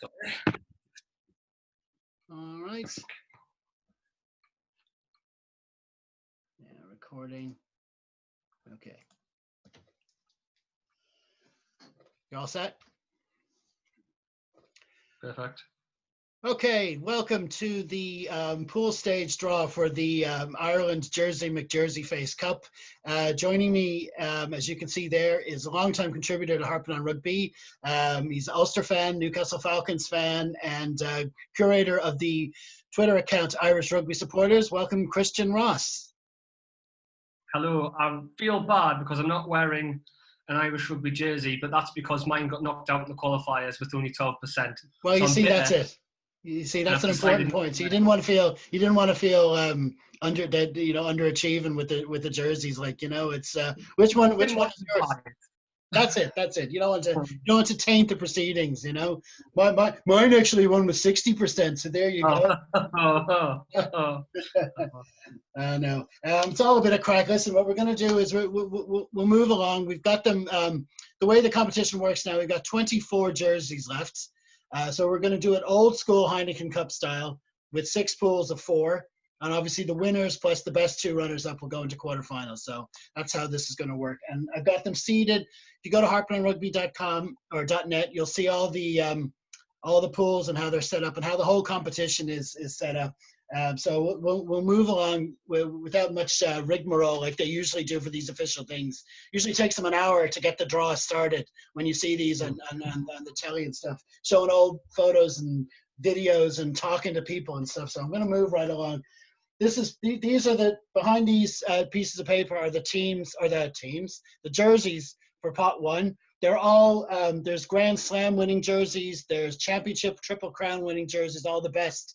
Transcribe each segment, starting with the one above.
All right. Yeah, recording. Okay. You all set? Perfect. Okay, welcome to the pool stage draw for the Ireland Jersey McJerseyface Cup. Joining me, as you can see there, is a longtime contributor to Harping on Rugby. He's an Ulster fan, Newcastle Falcons fan, and curator of the Twitter account Irish Rugby Supporters. Welcome, Kristian Ross. Hello. I feel bad because I'm not wearing an Irish rugby jersey, but that's because mine got knocked out in the qualifiers with only 12%. Well, you see, that's it. You see, that's an important point. So you didn't want to feel underachieving with the jerseys. Like, it's which one is yours? That's it. You don't want to taint the proceedings. Mine actually won with 60%. So there you go. No, it's all a bit of crack. Listen, what we're going to do is we'll move along. We've got them. The way the competition works now, we've got 24 jerseys left. So we're going to do it old school Heineken Cup style with 6 pools of 4. And obviously the winners plus the best 2 runners up will go into quarterfinals. So that's how this is going to work. And I've got them seeded. If you go to harpingonrugby.com or .net, you'll see all the pools and how they're set up and how the whole competition is set up. So we'll move along without much rigmarole like they usually do for these official things. Usually takes them an hour to get the draw started when you see these on the telly and stuff, showing old photos and videos and talking to people and stuff. So I'm going to move right along. These are behind these pieces of paper are the jerseys for pot 1. They're all, there's Grand Slam winning jerseys, there's Championship Triple Crown winning jerseys, all the best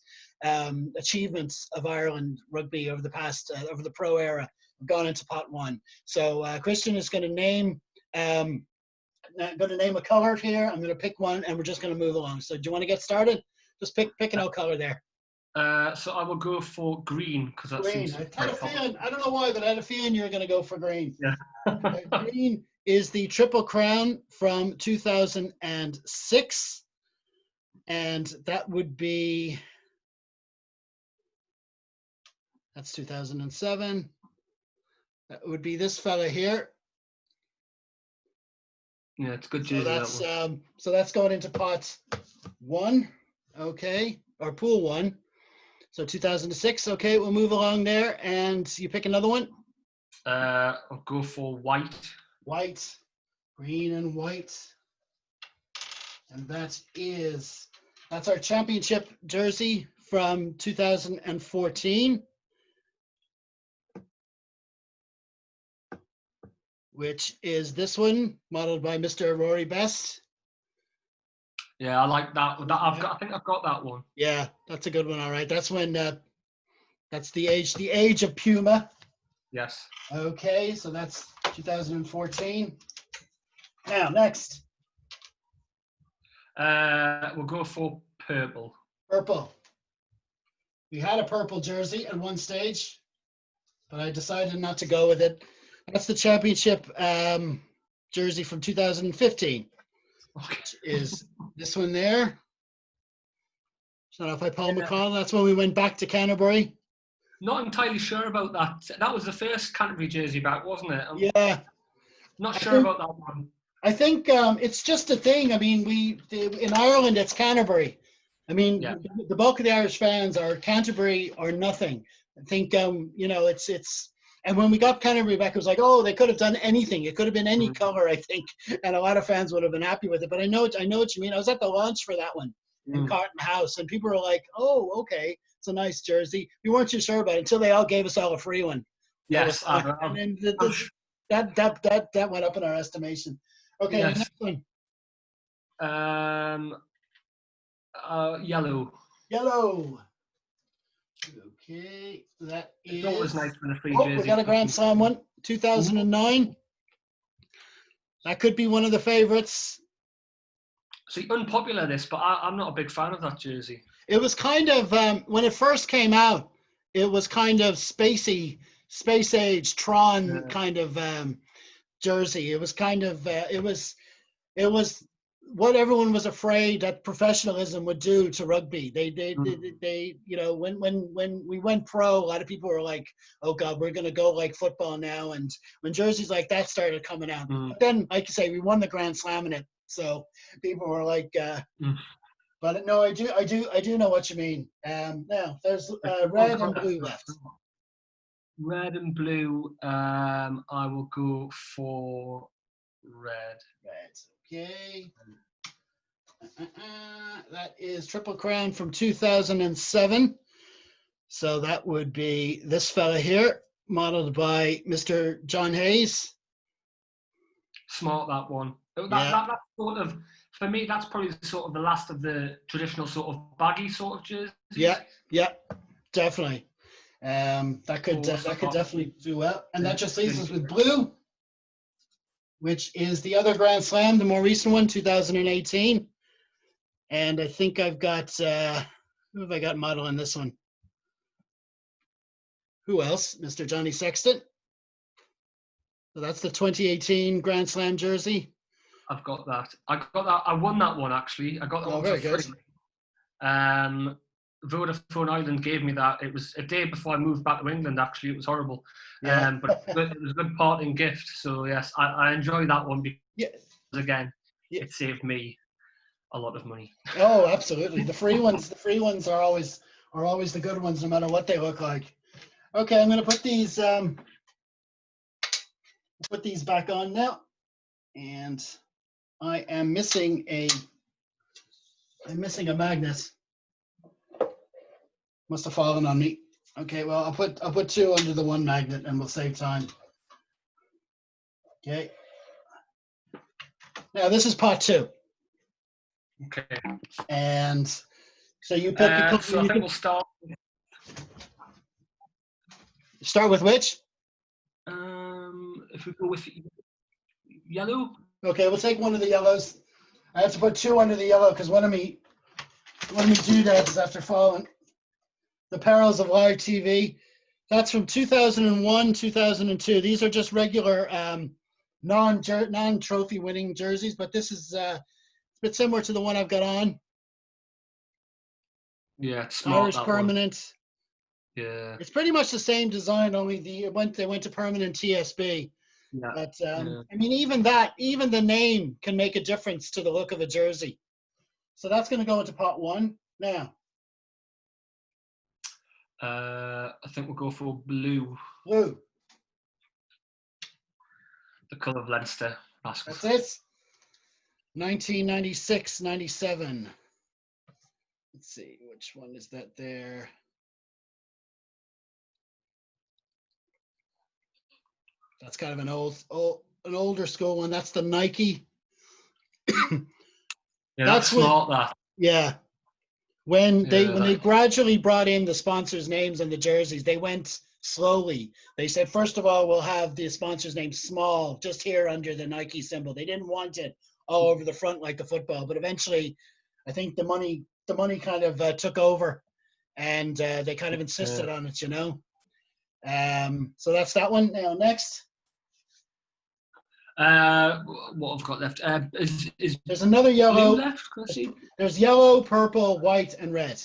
achievements of Ireland rugby over the past, over the pro era have gone into pot 1. So Kristian is going to name a color here. I'm going to pick one and we're just going to move along. So do you want to get started? Just pick an old color there. So I will go for green because that green. seems. I don't know why, but I had a feeling you were going to go for green. Yeah. Green is the Triple Crown from 2006, and that would be. That's 2007. That would be this fella here. Yeah, it's good jersey. So that's going into pot 1, okay, or pool 1. So 2006. Okay, we'll move along there, and you pick another one. I'll go for white. White, green, and white, and that's our championship jersey from 2014. Which is this one, modeled by Mr. Rory Best. Yeah, I like that. I think I've got that one. Yeah, that's a good one. All right, that's when that's the age of Puma. Yes. Okay, so that's 2014. Now next, we'll go for purple. Purple. We had a purple jersey at one stage, but I decided not to go with it. That's the championship jersey from 2015, which is this one there. Shut off by Paul McConnell. That's when we went back to Canterbury. Not entirely sure about that. That was the first Canterbury jersey back, wasn't it? Yeah. Not sure about that one. I think it's just a thing. I mean, in Ireland, it's Canterbury. I mean, the bulk of the Irish fans are Canterbury or nothing. I think, it's. And when we got Canterbury back, it was like, oh, they could have done anything. It could have been any color, I think, and a lot of fans would have been happy with it. But I know what you mean. I was at the launch for that one in Carton House, and people were like, "Oh, okay, it's a nice jersey." We weren't too sure about it until they all gave us all a free one. Yes, and then that went up in our estimation. Okay, yes. The next one. Yellow. Yellow. Okay, that is. It's always nice for the free jersey. We got a Grand Slam one, 2009. That could be one of the favorites. See, unpopular this, but I'm not a big fan of that jersey. It was kind of when it first came out. It was kind of spacey, space age Tron kind of jersey. It was kind of it was what everyone was afraid that professionalism would do to rugby. They you know, when we went pro, a lot of people were like, oh God, we're going to go like football now. And when jerseys like that started coming out, but then, like you say, we won the Grand Slam in it. So people were like, but no, I do know what you mean. Now there's red and blue left. Red and blue. I will go for red. Okay. That is Triple Crown from 2007. So that would be this fella here, modeled by Mr. John Hayes. Smart, that one. That sort of, for me, that's probably sort of the last of the traditional sort of baggy sort of jerseys. Yeah, definitely. That could definitely do well. And that just leaves us with blue, which is the other Grand Slam, the more recent one, 2018. And I think I've got, who have I got modeling this one? Who else? Mr. Johnny Sexton. So that's the 2018 Grand Slam jersey. I've got that. I won that one, actually. I got that one for free. Vodafone Ireland gave me that. It was a day before I moved back to England, actually. It was horrible. Yeah. But it was a good parting gift. So, yes, I enjoy that one because, again, it saved me a lot of money. Oh, absolutely. The free ones are always the good ones, no matter what they look like. Okay, I'm going to put these back on now, and I am missing a magnet. Must have fallen on me. Okay, well, I'll put two under the one magnet, and we'll save time. Okay. Now this is part two. Okay. And so you pick. So I think we'll start. Start with which? If we go with yellow. Okay, we'll take one of the yellows. I have to put two under the yellow because one of me doodads after falling. The Perils of Live TV. That's from 2001, 2002. These are just regular non-trophy winning jerseys, but this is a bit similar to the one I've got on. Yeah, it's smart, Irish permanent. One. Yeah. It's pretty much the same design, only they went to permanent TSB. Yeah. But I mean, even the name can make a difference to the look of a jersey. So that's going to go into part one now. I think we'll go for blue. Blue. The colour of Leinster. That's it. 1996-97. Let's see, which one is that there? That's kind of an older school one. That's the Nike. Yeah, that's smart. That. Yeah. When they gradually brought in the sponsors' names and the jerseys, they went slowly. They said, first of all, we'll have the sponsors' name small, just here under the Nike symbol. They didn't want it all over the front like the football, but eventually, I think the money kind of took over, and they kind of insisted on it, you know. So that's that one. Now next. What I've got left is there's another yellow left. Can I see? There's yellow, purple, white, and red.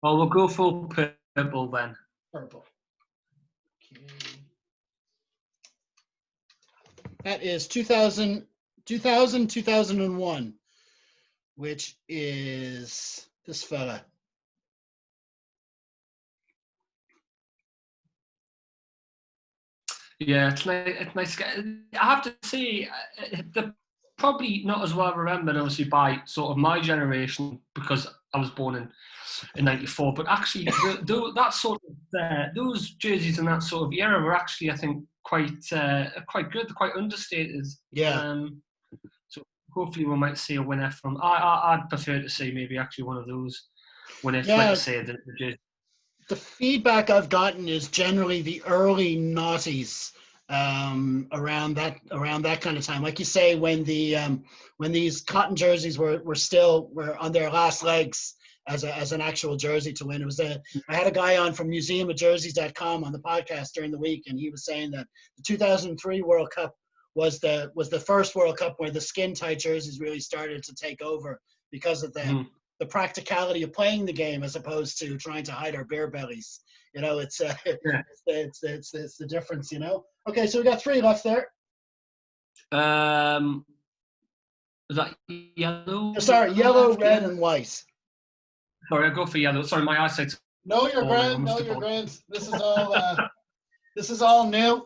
Well, we'll go for purple then. Purple. Okay. That is 2000-2001, which is this fella. Yeah, it's nice. I have to say, they're probably not as well remembered, obviously, by sort of my generation, because I was born in '94. But actually, that sort of those jerseys in that sort of era were actually, I think, quite good. They're quite understated. Yeah. So hopefully, we might see a winner from. I'd prefer to see maybe actually one of those winners, like I said, the jersey. The feedback I've gotten is generally the early noughties, around that kind of time. Like you say, when these cotton jerseys were on their last legs as an actual jersey to win. I had a guy on from museumofjerseys.com on the podcast during the week, and he was saying that the 2003 World Cup was the first World Cup where the skin tight jerseys really started to take over because of the practicality of playing the game as opposed to trying to hide our beer bellies. You know, it's the difference. You know. Okay, so we got 3 left there. Is that yellow? Sorry, yellow, red, and white. Sorry, I'll go for yellow. Sorry, my eyesight's. No, you're grand. No, you're grand. This is all. This is all new.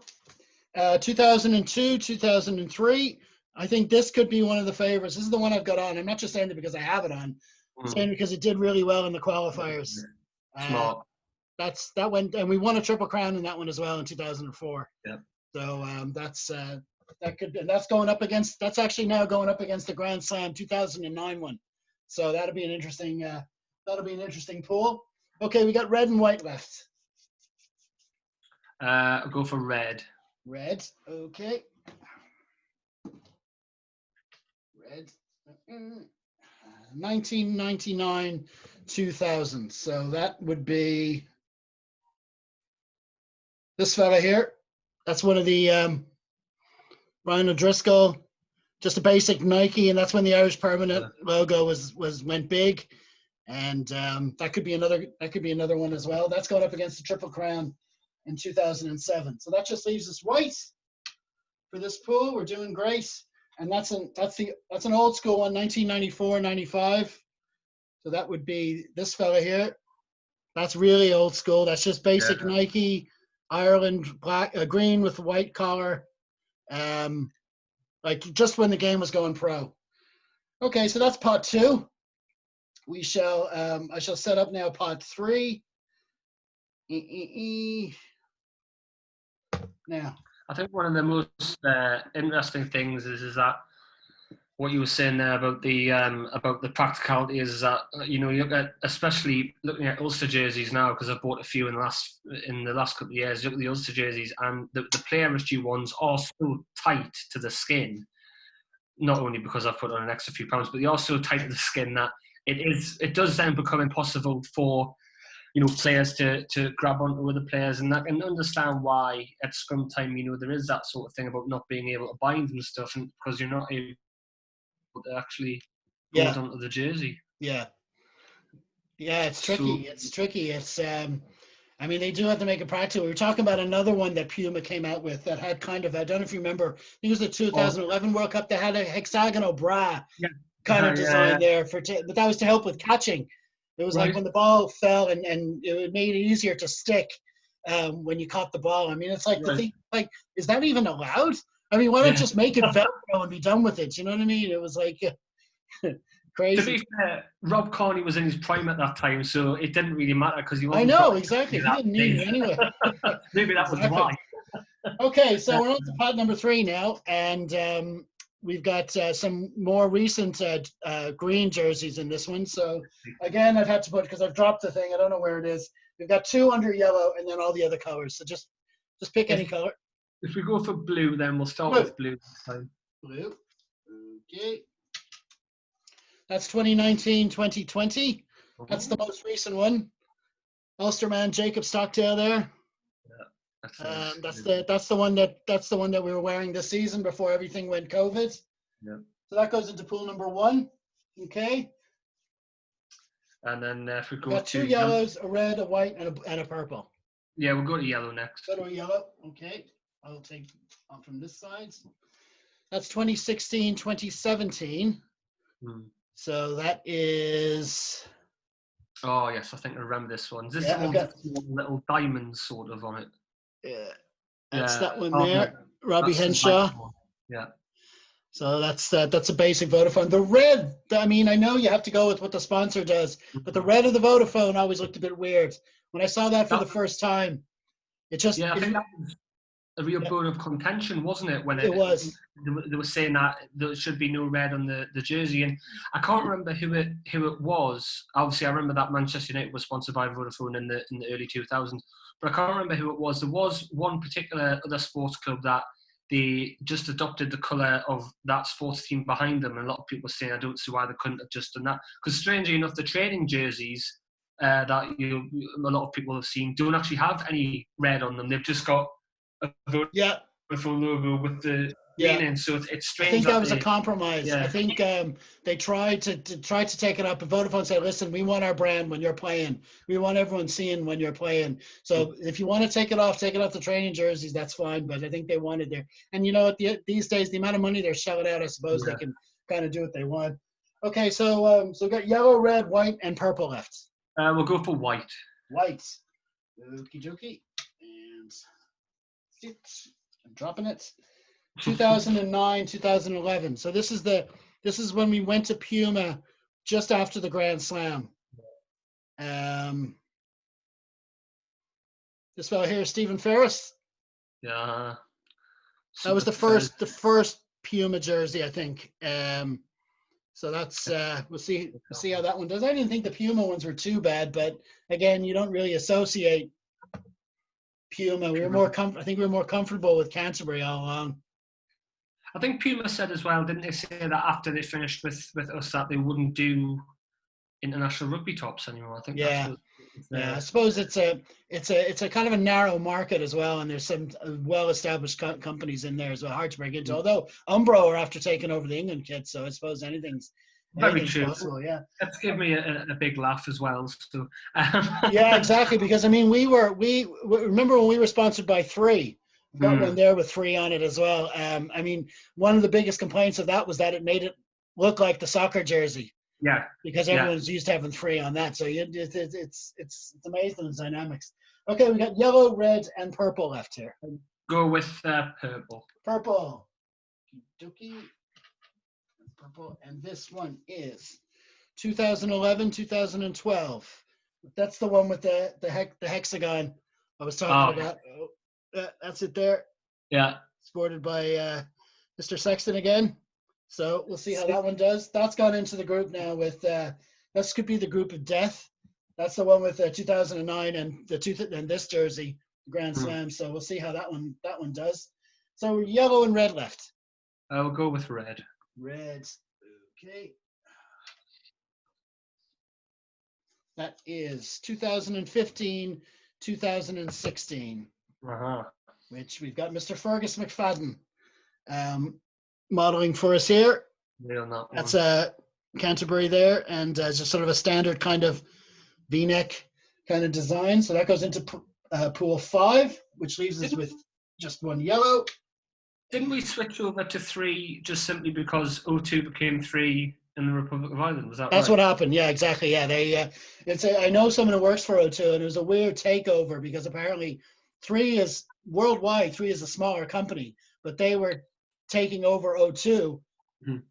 2002, 2003. I think this could be one of the favorites. This is the one I've got on. I'm not just saying it because I have it on. I'm saying because it did really well in the qualifiers. Smart. That went, and we won a Triple Crown in that one as well in 2004. Yeah. So that's going up against. That's actually now going up against the Grand Slam 2009 one. So that'll be an interesting. That'll be an interesting pool. Okay, we got red and white left. I'll go for red. Red. Okay. Red. 1999, 2000. So that would be this fella here. That's one of the Ryan O'Driscoll, just a basic Nike, and that's when the Irish Permanent logo went big. And that could be another one as well. That's going up against the Triple Crown in 2007. So that just leaves us white for this pool. We're doing great. And that's an old school one, 1994-95. So that would be this fella here. That's really old school. That's just basic Nike, Ireland green with white collar. Like just when the game was going pro. Okay, so that's pot 2. We shall I shall set up now pot 3. Now, I think one of the most interesting things is that what you were saying there about the practicality is that, you know, you look at, especially looking at Ulster jerseys now, because I've bought a few in the last couple of years. You look at the Ulster jerseys, and the player history ones are so tight to the skin. Not only because I've put on an extra few pounds, but they are so tight to the skin that it does then become impossible for, you know, players to grab onto other players, and I can understand why at scrum time, you know, there is that sort of thing about not being able to bind and stuff, and because you're not able to actually hold onto the jersey. Yeah, it's tricky. It's tricky. It's I mean, they do have to make it practical. We were talking about another one that Puma came out with that had kind of, I don't know if you remember, I think it was the 2011 World Cup. They had a hexagonal bra kind of design there but that was to help with catching. It was like when the ball fell and it made it easier to stick when you caught the ball. I mean, it's like the thing, like, is that even allowed? I mean, why not just make it Velcro and be done with it? You know what I mean? It was like crazy. To be fair, Rob Corney was in his prime at that time, so it didn't really matter because he wasn't. I know, exactly. He didn't need it anyway. Maybe that was why. Okay, so we're on to pot number 3 now, and we've got some more recent green jerseys in this one. So again, I've had to put, because I've dropped the thing, I don't know where it is. We've got 2 under yellow and then all the other colors. So just pick any color. If we go for blue, then we'll start with blue this time. Blue. Okay. That's 2019, 2020. That's the most recent one. Ulsterman Jacob Stockdale there. That's the one that we were wearing this season before everything went COVID. Yeah. So that goes into pool number 1. Okay. And then if we go got 2 yellows, a red, a white, and a purple. Yeah, we'll go to yellow next. Go to yellow. Okay. I'll take on from this side. That's 2016, 2017. So that is. Oh yes, I think I remember this one. Is this the one with little diamonds sort of on it? Yeah, that's that one there. Robbie Henshaw. Yeah. So that's a basic Vodafone. The red, I mean, I know you have to go with what the sponsor does, but the red of the Vodafone always looked a bit weird. When I saw that for the first time, it just... Yeah, I think that was a real bone of contention, wasn't it? When it was. They were saying that there should be no red on the jersey, and I can't remember who it was. Obviously, I remember that Manchester United was sponsored by Vodafone in the early 2000s, but I can't remember who it was. There was one particular other sports club that they just adopted the colour of that sports team behind them, and a lot of people were saying, I don't see why they couldn't have just done that. Because strangely enough, the training jerseys that a lot of people have seen don't actually have any red on them. They've just got a Vodafone logo with the Yeah. meaning. So it's I strange think that that was a they, compromise. I yeah, think they tried to take it up, and Vodafone said, "Listen, we want our brand when you're playing. We want everyone seeing when you're playing. So if you want to take it off the training jerseys. That's fine." But I think they wanted their, and these days the amount of money they're shelling out, I suppose they yeah. can kind of do what they want. Okay, so we got yellow, red, white, and purple left. We'll go for white. White. Okie dokie. And I'm dropping it. 2009, 2011. So this is when we went to Puma just after the Grand Slam. This fellow here, Stephen Ferris. Yeah. That was the first Puma jersey, I think. So that's we'll see how that one does. I didn't think the Puma ones were too bad, but again, you don't really associate Puma. I think we were more comfortable with Canterbury all along. I think Puma said as well, didn't they say that after they finished with us that they wouldn't do international rugby tops anymore? I think Yeah. that's what. Yeah, I suppose it's a kind of a narrow market as well, and there's some well-established companies in there as well, hard to break into. Although Umbro are after taking over the England kit, so I suppose anything's true. possible. Yeah, that's given me a big laugh as well. So yeah, exactly. Because I mean, we remember when we were sponsored by 3. We've got one there with 3 on it as well. I mean, one of the biggest complaints of that was that it made it look like the soccer jersey. Yeah, because everyone's used to having 3 on that, so it's amazing the dynamics. Okay, we got yellow, red, and purple left here. Go with purple. Purple. Dookie. Purple, and this one is 2011, 2012. That's the one with the hexagon I was talking about. That's it there. Yeah. Sported by Mr. Sexton again. So we'll see how that one does. That's gone into the group now with this could be the group of death. That's the one with 2009 and and this jersey, Grand Slam. So we'll see how that one does. So yellow and red left. I'll go with red. Red. Okay. That is 2015, 2016. Which we've got Mr. Fergus McFadden modeling for us here. That's Canterbury there, and just sort of a standard kind of V-neck kind of design. So that goes into pool 5, which leaves us with just one yellow. Didn't we switch over to 3 just simply because O2 became 3 in the Republic of Ireland? Was that That's right? what happened. Yeah, exactly. Yeah, they. I know someone who works for O2, and it was a weird takeover because apparently 3 is worldwide. 3 is a smaller company, but they were taking over O2.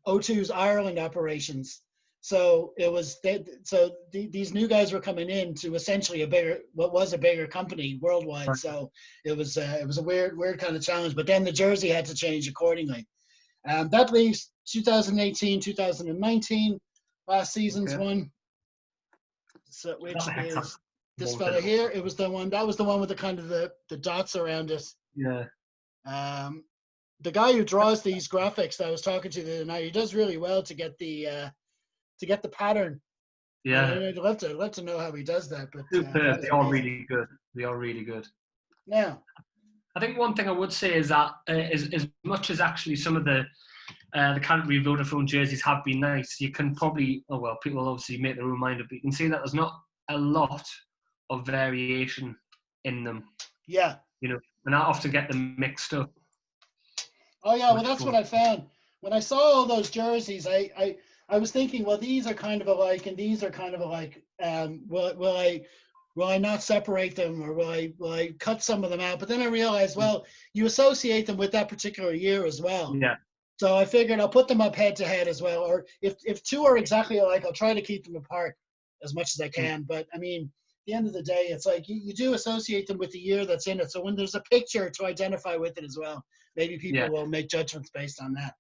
O2's Ireland operations. So it was these new guys were coming in to essentially what was a bigger company worldwide. Right. So it was a weird kind of challenge. But then the jersey had to change accordingly. That leaves 2018, 2019, last season's one. So which is this fella here. It was the one with the kind of the dots around it. Yeah. The guy who draws these graphics that I was talking to the other night, he does really well to get the pattern. Yeah. I'd love to know how he does that. But superb. They are really good. They are really good. Now, I think one thing I would say is that as much as actually some of the Canterbury Vodafone jerseys have been nice, you can probably people will obviously make their own mind up. But you can see that there's not a lot of variation in them. Yeah. And I often get them mixed up. Oh yeah, well that's what I found when I saw all those jerseys. I was thinking, well, these are kind of alike, and these are kind of alike. Will I not separate them, or will I cut some of them out? But then I realized, well, you associate them with that particular year as well. Yeah. So I figured I'll put them up head to head as well. Or if 2 are exactly alike, I'll try to keep them apart as much as I can. But I mean, at the end of the day, it's like you do associate them with the year that's in it. So when there's a picture to identify with it as well, maybe people will make judgments based on that.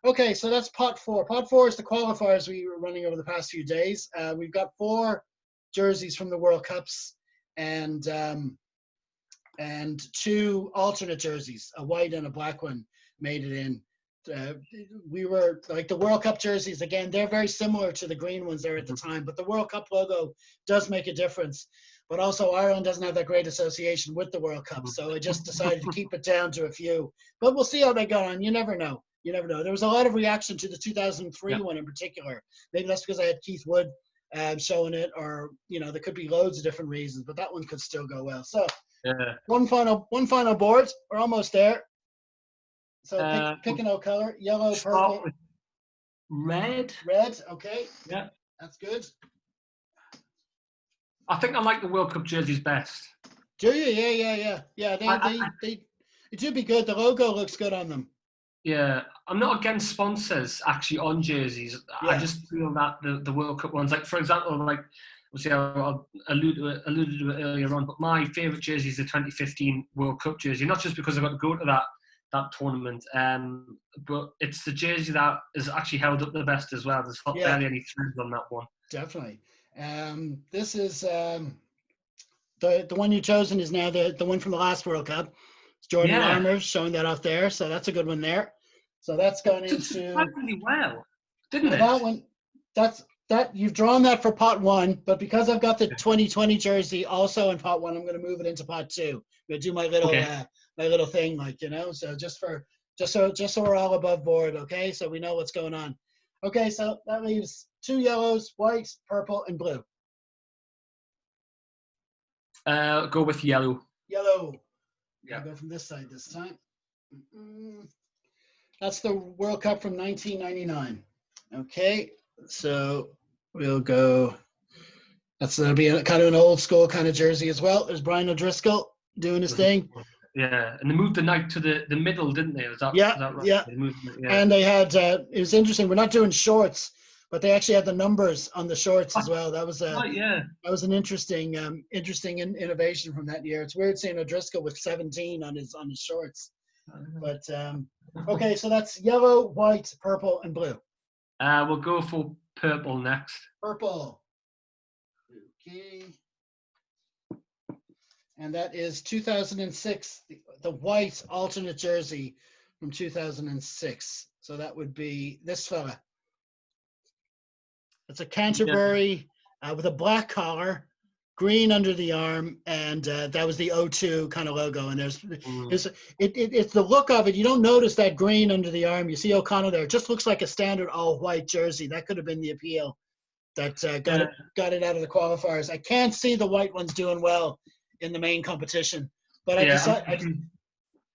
Okay, so that's pot 4. Pot 4 is the qualifiers we were running over the past few days. We've got 4 jerseys from the World Cups and 2 alternate jerseys, a white and a black one, made it in. we were like the World Cup jerseys again. They're very similar to the green ones there at the time, but the World Cup logo does make a difference. But also Ireland doesn't have that great association with the World Cup, so I just decided to keep it down to a few. But we'll see how they go on. You never know. You never know. There was a lot of reaction to the 2003 one in particular. Maybe that's because I had Keith Wood showing it, or there could be loads of different reasons, but that one could still go well. So one final board. We're almost there. So pick an old color: yellow, purple, red. Red. Okay. Yeah, that's good. I think I like the World Cup jerseys best. Do you? Yeah. They do be good. The logo looks good on them. Yeah, I'm not against sponsors actually on jerseys. Yeah. I just feel that the World Cup ones, like for example, like obviously I alluded to it earlier on, but my favourite jersey is the 2015 World Cup jersey. Not just because I got to go to that tournament, but it's the jersey that is actually held up the best as well. There's barely any threads on that one. Definitely. This is the one you've chosen is now the one from the last World Cup. It's Jordan Larmer showing that off there, so that's a good one there. So that's gone into really well, didn't it? That one, that you've drawn that for pot one, but because I've got the 2020 jersey also in pot one, I'm going to move it into pot two. I'm going to do my little thing, like so just so we're all above board, okay? So we know what's going on. Okay, so that leaves 2 yellows, white, purple, and blue. Go with yellow. Yellow. Yeah. I'll go from this side this time. That's the World Cup from 1999. Okay, so we'll go. That'll be kind of an old school kind of jersey as well. There's Brian O'Driscoll doing his thing. Yeah, and they moved the night to the middle, didn't they? Is that right? Yeah. And they had it was interesting. We're not doing shorts, but they actually had the numbers on the shorts as well. That was that was an interesting innovation from that year. It's weird seeing O'Driscoll with 17 on his shorts. But okay, so that's yellow, white, purple, and blue. We'll go for purple next. Purple. Okay. And that is 2006, the white alternate jersey from 2006. So that would be this fella. It's a Canterbury with a black collar, green under the arm, and that was the O2 kind of logo. And it's the look of it. You don't notice that green under the arm. You see O'Connell there. It just looks like a standard all-white jersey. That could have been the appeal that got it out of the qualifiers. I can't see the white ones doing well in the main competition. But I'm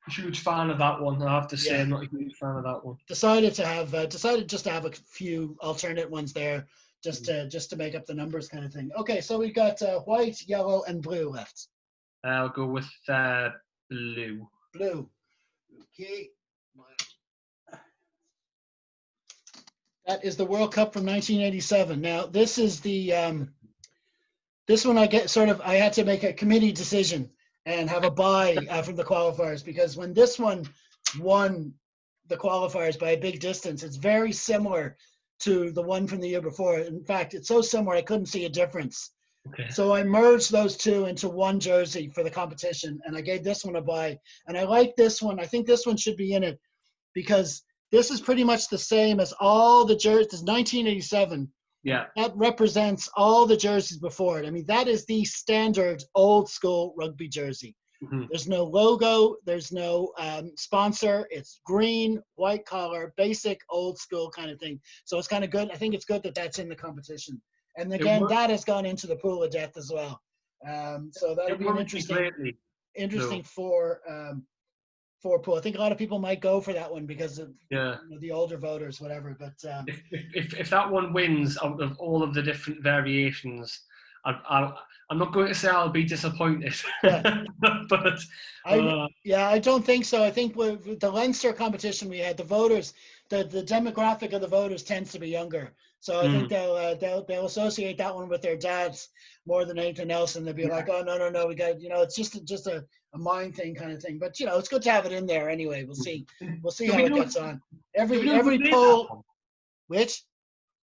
a huge fan of that one. I have to say, I'm not a huge fan of that one. Decided just to have a few alternate ones there, just to make up the numbers kind of thing. Okay, so we've got white, yellow, and blue left. I'll go with blue. Blue. Okay. That is the World Cup from 1987. Now, this is the this one I had to make a committee decision and have a bye from the qualifiers, because when this one won the qualifiers by a big distance, it's very similar to the one from the year before. In fact, it's so similar I couldn't see a difference. Okay. So I merged those two into one jersey for the competition, and I gave this one a bye. And I like this one. I think this one should be in it because this is pretty much the same as all the jerseys. This is 1987. Yeah. That represents all the jerseys before it. I mean, that is the standard old school rugby jersey. Mm-hmm. There's no logo. There's no sponsor. It's green, white collar, basic old school kind of thing. So it's kind of good. I think it's good that that's in the competition. And again, that has gone into the pool of death as well. So that'll be an interesting four pool. I think a lot of people might go for that one because of the older voters, whatever. But if that one wins out of all of the different variations, I'm not going to say I'll be disappointed. But I don't think so. I think with the Leinster competition we had, the voters, the demographic of the voters tends to be younger. So I think they'll associate that one with their dads more than anything else, and they'll be like, oh no, we got it's just a mind thing kind of thing. But it's good to have it in there anyway. We'll see how it gets on. Every poll, which.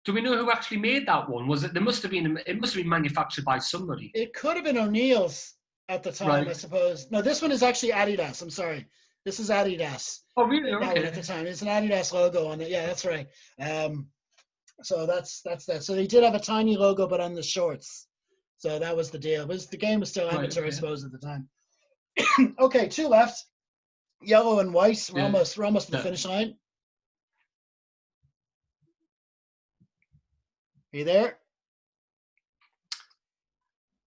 Do we know who actually made that one? Was it? It must have been manufactured by somebody. It could have been O'Neill's at the time, right. I suppose. No, this one is actually Adidas. I'm sorry. This is Adidas. Oh, really? That one Okay. at the time. It's an Adidas logo on it. Yeah, that's right. So that's that. So they did have a tiny logo, but on the shorts. So that was the deal. The game was still Right, amateur, I okay. suppose, at the time. Okay, 2 left. Yellow and white. We're Yeah. almost at the Yeah. finish line. Are you there?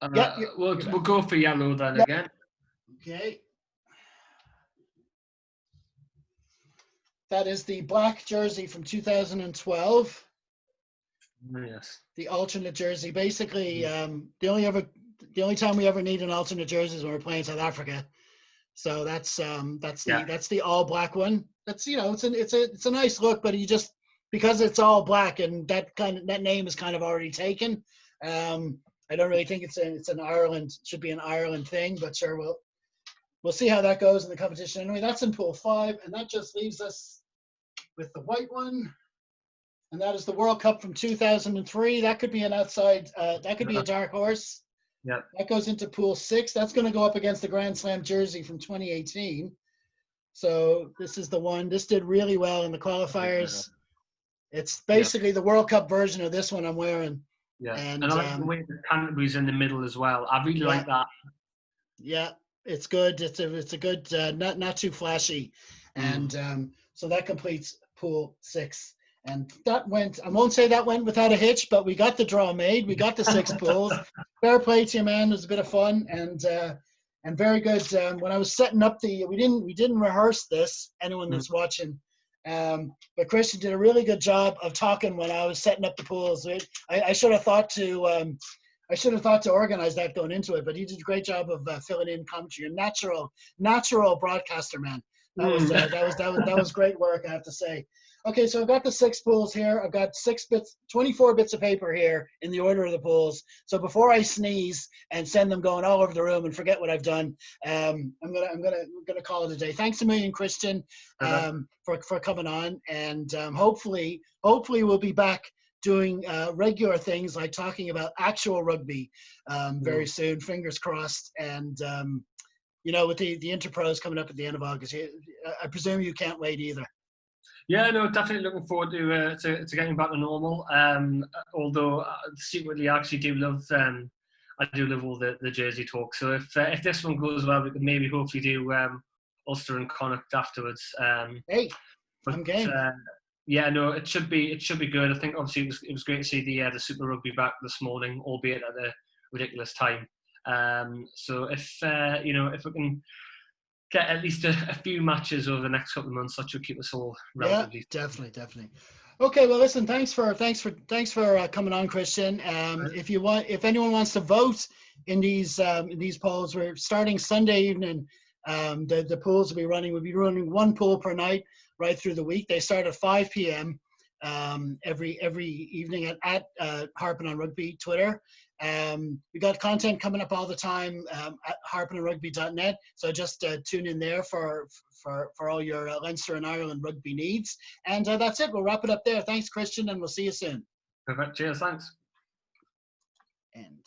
Yeah. We'll You're back. go for yellow then Yeah. again. Okay. That is the black jersey from 2012. Yes. The alternate jersey. Basically, the only time we ever need an alternate jersey is when we're playing South Africa. So that's the all black one. That's it's a nice look, but you just because it's all black and that name is kind of already taken. I don't really think it's an Ireland, should be an Ireland thing, but sure, we'll see how that goes in the competition. Anyway, that's in pool 5, and that just leaves us with the white one, and that is the World Cup from 2003. That could be an outside. That could be a dark horse. Yeah. That goes into pool 6. That's going to go up against the Grand Slam jersey from 2018. So this is the one. This did really well in the qualifiers. It's basically the World Cup version of this one I'm wearing. Yeah, and I like the way the Canterbury's in the middle as well. I really like that. Yeah, it's good. It's a good, not too flashy, and so that completes pool 6. And that went. I won't say that went without a hitch, but we got the draw made. We got the 6 pools. Fair play to you, man. It was a bit of fun and very good. When I was setting up we didn't rehearse this. Anyone that's watching. But Kristian did a really good job of talking when I was setting up the pools. I should have thought to organize that going into it, but he did a great job of filling in commentary. A natural broadcaster, man. That was great work, I have to say. Okay, so I've got the 6 pools here. I've got 24 bits of paper here in the order of the pools. So before I sneeze and send them going all over the room and forget what I've done, I'm gonna call it a day. Thanks a million, Kristian, for coming on, and hopefully we'll be back doing regular things like talking about actual rugby very soon. Fingers crossed, and with the Interpros coming up at the end of August, I presume you can't wait either. Yeah, no, definitely looking forward to getting back to normal. Although secretly, I actually do love all the Jersey talk. So if this one goes well, we could maybe hopefully do Ulster and Connacht afterwards. Hey, I'm game. Yeah, no, it should be good. I think obviously it was great to see the Super Rugby back this morning, albeit at a ridiculous time. So if we can get at least a few matches over the next couple of months, that should keep us all relatively. Yeah, definitely. Okay, well, listen, thanks for coming on, Kristian. If anyone wants to vote in these polls, we're starting Sunday evening. The pools we'll be running 1 pool per night right through the week. They start at 5 p.m. Every evening at Harpin on Rugby Twitter. We got content coming up all the time at harpinonrugby.net. So just tune in there for all your Leinster and Ireland rugby needs. And that's it. We'll wrap it up there. Thanks, Kristian, and we'll see you soon. Perfect. Cheers. Thanks. End.